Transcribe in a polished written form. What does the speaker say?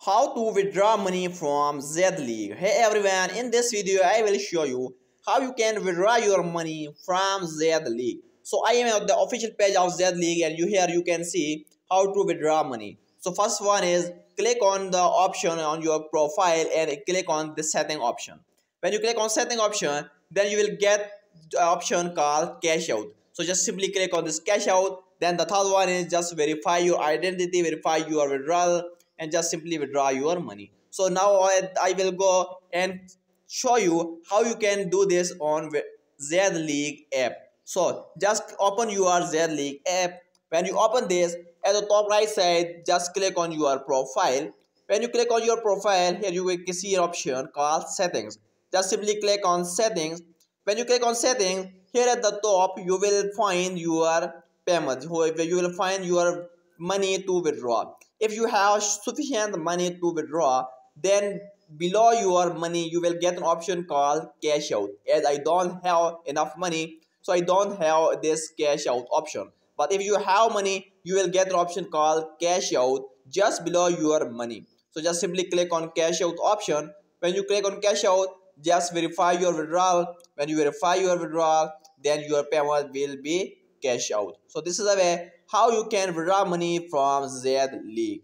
How to withdraw money from Z League. Hey everyone, in this video I will show you how you can withdraw your money from Z League. So I am at the official page of Z League and here you can see how to withdraw money. So first one is click on the option on your profile and click on the setting option. When you click on setting option, then you will get the option called cash out. So just simply click on this cash out. Then the third one is just verify your identity, verify your withdrawal, and just simply withdraw your money. So now I will go and show you how you can do this on Z League app. So just open your Z League app. When you open this, at the top right side, just click on your profile. When you click on your profile, here you will see an option called settings. Just simply click on settings. When you click on settings, here at the top you will find your payment. You will find your money to withdraw. If you have sufficient money to withdraw, then below your money you will get an option called cash out. As I don't have enough money, so I don't have this cash out option. But if you have money, you will get an option called cash out just below your money. So just simply click on cash out option. When you click on cash out, just verify your withdrawal. When you verify your withdrawal, then your payment will be cash out. So this is a way how you can withdraw money from Z League.